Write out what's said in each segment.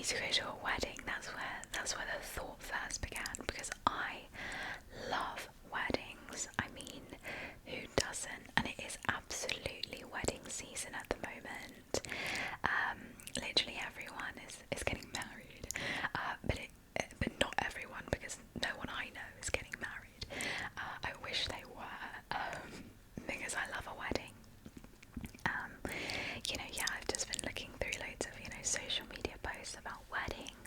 to go to a wedding. That's where the thought first began, because I love weddings. I mean, who doesn't? And it is absolutely wedding season at the moment. Literally everyone is getting married, but not everyone, because no one I know is getting married. I wish they were, because I love a wedding. I've just been looking through loads of social media posts about weddings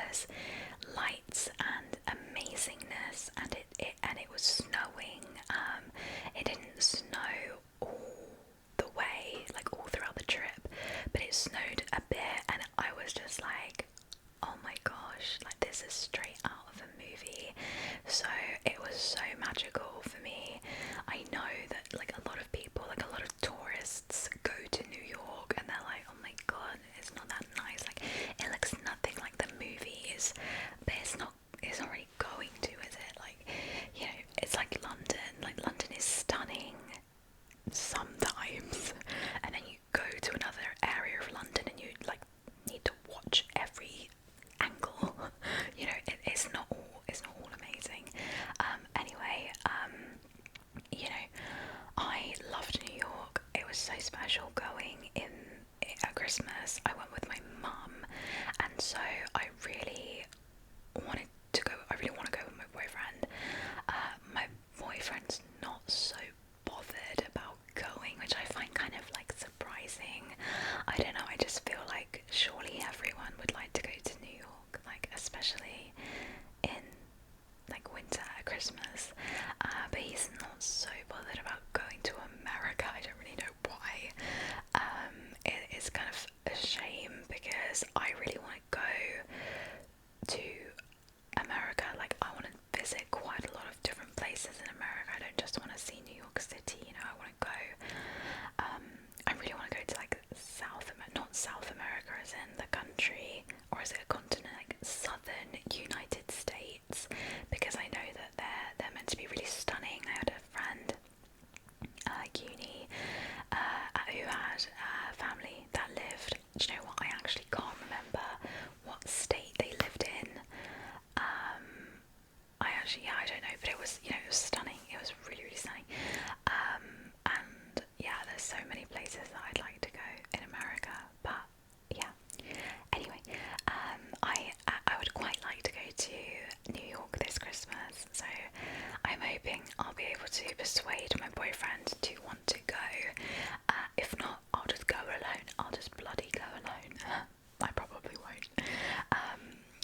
was lights and amazingness, and it was snowing. It didn't snow all the way, like all throughout the trip, but it snowed a bit, and I was just like, oh my gosh, like this is straight out of a movie. So it was so magical for me. I know that like a lot of people, like a lot of tourists go to New York and they're like, oh my god, it's not that nice, like it looks nothing like the movies, but it's not really going to, is it? Like, you know, it's like London is stunning sometimes, and then you go to another area of London and you like need to watch every angle. You know, it's not all amazing. Anyway, you know, I loved New York. It was so special going in at Christmas. I went with my mum, and so I really wanted to go. I really want to go with my boyfriend. My boyfriend's not so bothered about going, which I find kind of like surprising. I don't know, I just feel like surely everyone would like to go to New York, like especially in like winter at Christmas, but he's not so bothered about going to America. I don't really know why. It is kind of a shame because I really want to go to America. Like I want to visit quite a lot of different places in America. I don't just want to see New York City, you know, I want to go, I really want to go to like not South America as in the country, or is it a continent, like southern United States, because I know that they're meant to be really stunning. I had a friend at uni who had family that lived, do you know what, I actually can't remember what state they lived in. I don't know, but it was, you know, it was stunning. It was really, really stunning. And yeah, there's so many places that I'd like to go in America, but yeah. Anyway, I would quite like to go to New York this Christmas, so I'm hoping I'll be able to persuade my boyfriend to want to go. If not, I'll just go alone. I'll just bloody go alone. I probably won't.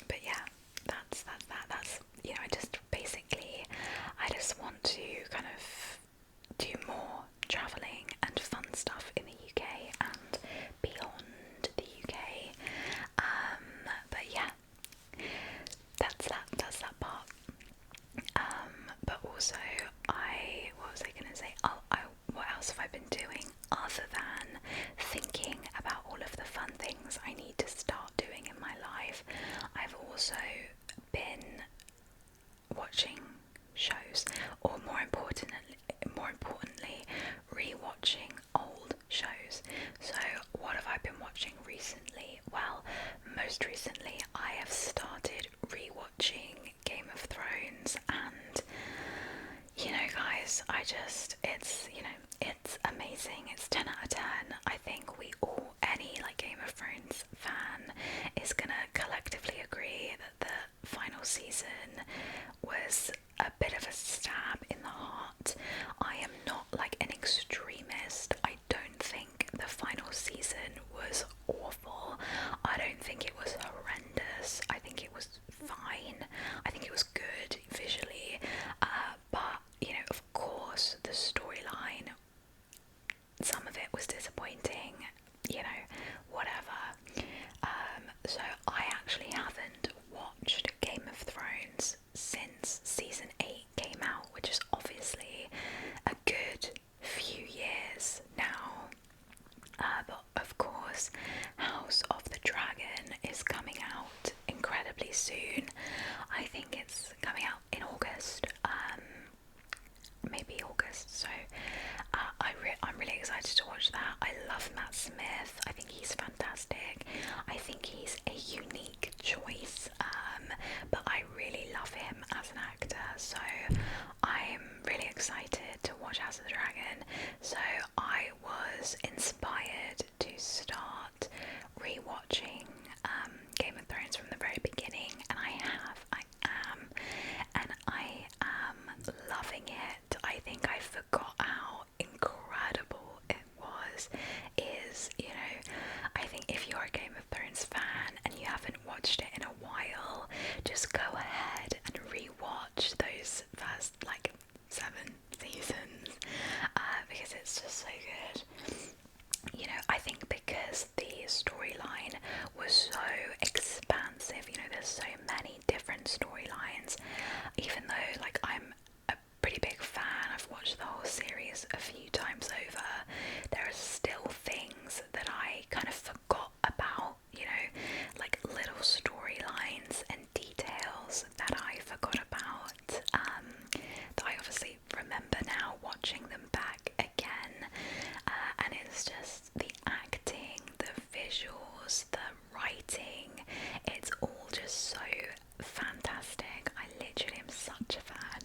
But yeah, that's that. That's, you know, I just want to kind of do more travelling and fun stuff in the UK and beyond the UK. But yeah, that's that part. But also, what was I gonna say? What else have I been doing other than thinking about all of the fun things I need to start doing in my life? I've also been watching shows, or more importantly, re-watching old shows. So what have I been watching recently? Well, most recently I have started re-watching Game of Thrones, and you know, guys, it's amazing. It's 10 out of 10. I think any like Game of Thrones fan is gonna collectively agree that the final season was a bit of a stab in the heart. I am not like an extremist. I don't think the final season was awful. I don't think it was horrendous. I think it was fine. I think it was good visually. But, you know, of course, the storyline, some of it was disappointing, you know, whatever. So I actually haven't watched Game of Thrones since season 8 came out, which is obviously a good few years now. But of course, House of the Dragon is coming out incredibly soon. I think it's coming out in August, maybe August, so I'm really excited to watch that. I love Matt Smith. I think he's fantastic. I think he's a unique choice, but I really love him as an actor, so I'm really excited to watch House of the Dragon. So I was inspired to start rewatching Game of Thrones from the very beginning, and I am loving it. I think I forgot how incredible it is, you know, just so fantastic. I literally am such a fan,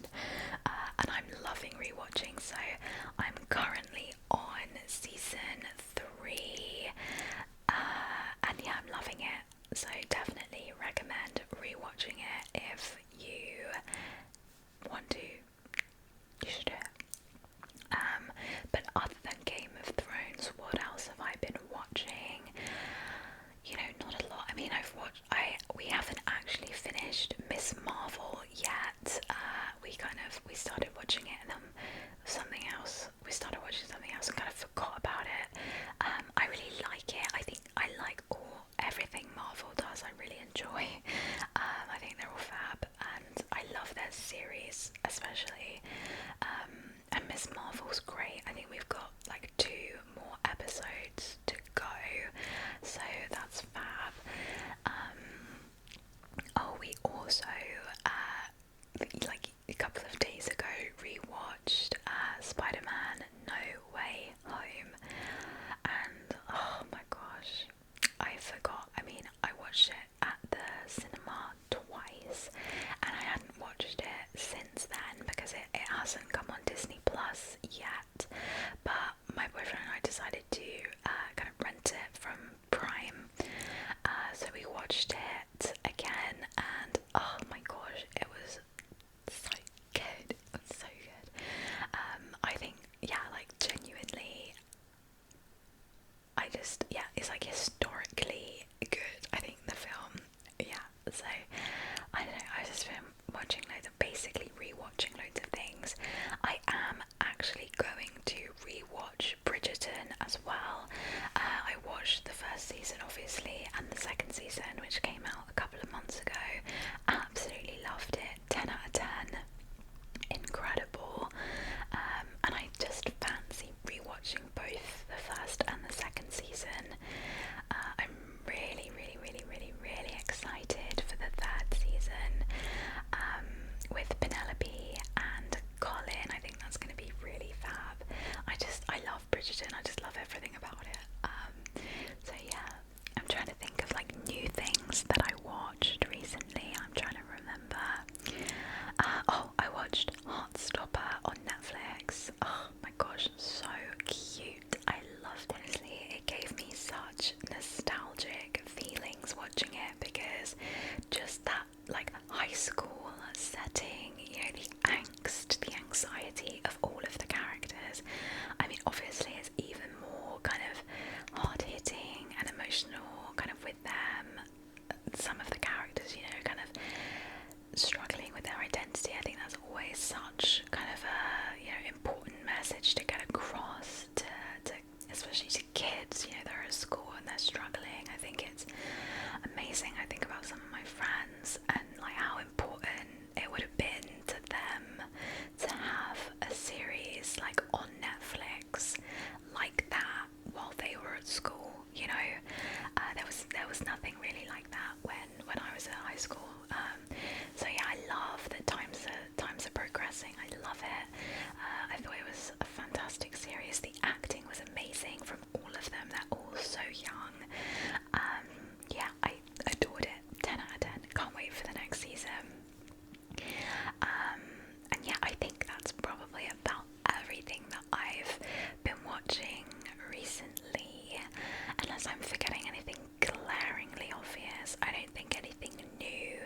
and I'm loving rewatching. So I'm currently on season 3, and yeah, I'm loving it. So definitely recommend rewatching it if you want to. You should do it. But other than Game of Thrones, what else have I been watching? You know, not a lot. I mean, we haven't actually finished Miss Marvel yet. We started watching it and then something else. We started watching something else and kind of forgot about it. I really like it. I think I like everything Marvel does. I really enjoy. I think they're all fab, and I love their series especially. And Miss Marvel's great. I think we've got like 2 more episodes to go, so that's fab. We also like a couple of days ago rewatched Spider-Man No Way Home, and oh my gosh, I forgot. I mean, I watched it at the cinema twice, and I hadn't watched it since then because it hasn't come on Disney Plus yet. But my boyfriend and I decided to kind of rent it from Prime, so we watched it again, and oh my gosh, it was so good. It was so good. I think, yeah, like genuinely, it's like historically good. I think the film, yeah. So I don't know. I've just been watching basically rewatching loads of things. I am actually going to rewatch Bridgerton as well. I watched the first season, obviously, and the second season, which came out a couple of months ago. Absolutely loved it. 10 out of 10. Incredible. And I just fancy rewatching both the first and the second season. I'm really, really, really, really, really excited for the third season with Penelope and Colin. I think that's going to be really fab. I love Bridgerton. I just love everything about it. So yeah, I'm trying to think of like new things that I watched recently. I'm trying to remember. I watched Heartstopper on Netflix. Oh my gosh, so cute. I loved it. Honestly, it gave me such nostalgic feelings watching it, because just that like high school setting, you know, the angst, the anxiety of all of the characters. I mean, obviously it's even more kind of hard-hitting and emotional kind of with them. Some of the characters, you know, kind of struggling with their identity. I think that's always such kind of a important message to get across to especially to kids. You know, they're at school and they're struggling. I think it's amazing. I think about some of my friends and like how important it would have been to them to have a series like on Netflix like that while they were at school. You know, there was nothing really like that when I was at high school. So yeah, I love that times are progressing. I love it. I thought it was a fantastic series. The acting was amazing from all of them. They're all so young. Yeah, I adored it. 10 out of 10. Can't wait for the next season. And yeah, I think that's probably about everything that I've been watching recently. Unless I'm forgetting anything glaringly obvious, I don't think anything new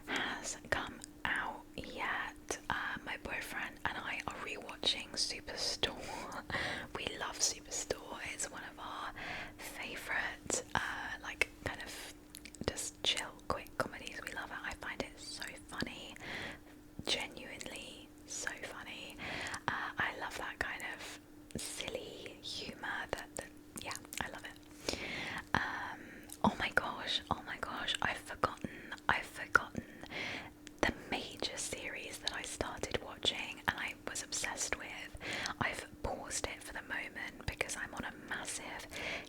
has come out yet. My boyfriend and I are rewatching Superstore. We love Superstore. It's one of our favourite, like kind of just chill, quick comedies. We love it. I find it so funny, genuinely so funny. I love that kind of silly humour. Yeah, I love it. Oh my gosh, I've forgotten the major series that I started watching and I was obsessed with. I've paused it for the moment because I'm on a massive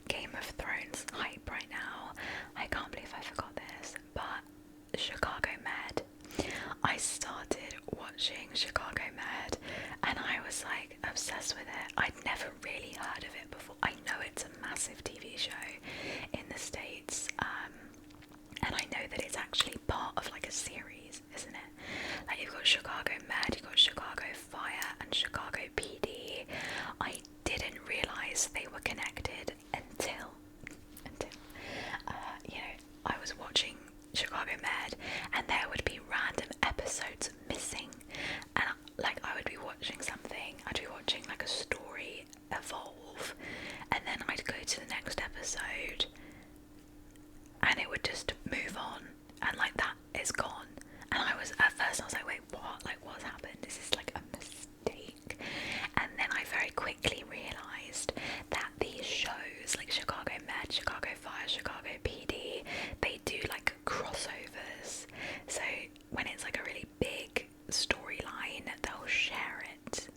Game of Thrones hype right now. I can't believe I forgot this, but Chicago Med. I started watching Chicago Med and I was like obsessed with it. I'd never really heard of it before. I know it's a massive TV show in the States, and I know that it's actually Med, and there would be random episodes missing, and like I would be watching something, I'd be watching like a story evolve, and then I'd go to the next episode and it would just move on, and like that is gone. And at first I was like, wait, what? Like, what's happened? This is like a mistake. And then I very quickly realised that these shows, like Chicago Med, Chicago Fire, Chicago PD, they do like crossovers. So when it's like a really big storyline, they'll share it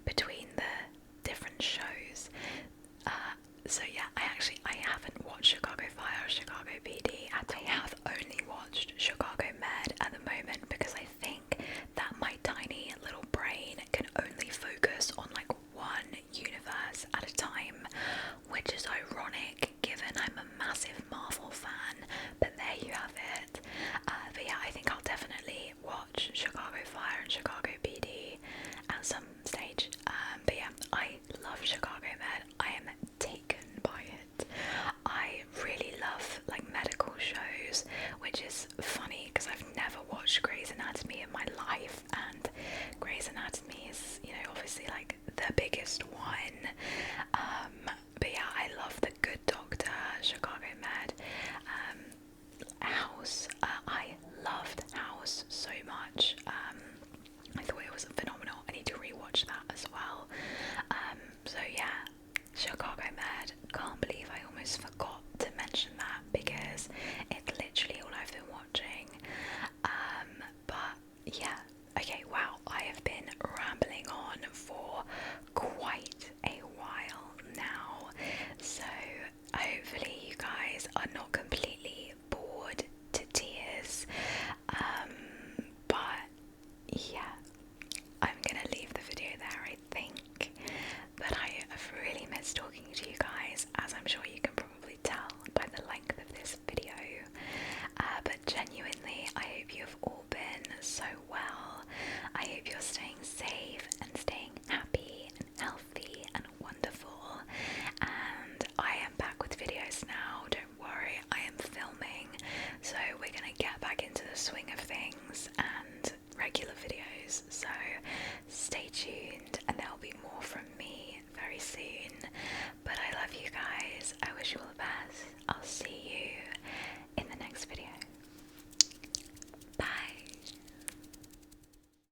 between the different shows. So yeah, I haven't watched Chicago Fire or Chicago PD. I have only watched Chicago Med at the moment because I think that my tiny little brain can only focus on like one universe at a time, which is ironic given I'm a massive Marvel fan, but there you have it. But yeah, I think I'll definitely watch Chicago Fire and Chicago PD at some stage. But yeah, I love Chicago Med. I am taken by it. I really love like medical shows, which is funny because I've never watched Grey's Anatomy in my life, and Grey's Anatomy is, you know, obviously like the biggest one. But yeah, I love The Good Doctor, Chicago Med, House. I loved House so much. I thought it was phenomenal. I need to rewatch that as well. So yeah, Chicago Med. Can't believe I almost forgot to mention that because it's literally all I've been watching. But yeah, okay, wow, I have been rambling on for quite a while now. So hopefully you guys are not completely bored to tears. But yeah, I'm gonna leave the video there, I think. But I have really missed talking to you guys, as I'm sure you can probably tell by the length of this video. But genuinely, I hope you have all been so well. I hope you're staying safe and staying happy and healthy and wonderful. And I am back with videos now, don't worry, I am filming. So we're gonna get back into the swing of things and regular videos. So stay tuned and there'll be more from me very soon. But I love you guys. I wish you all the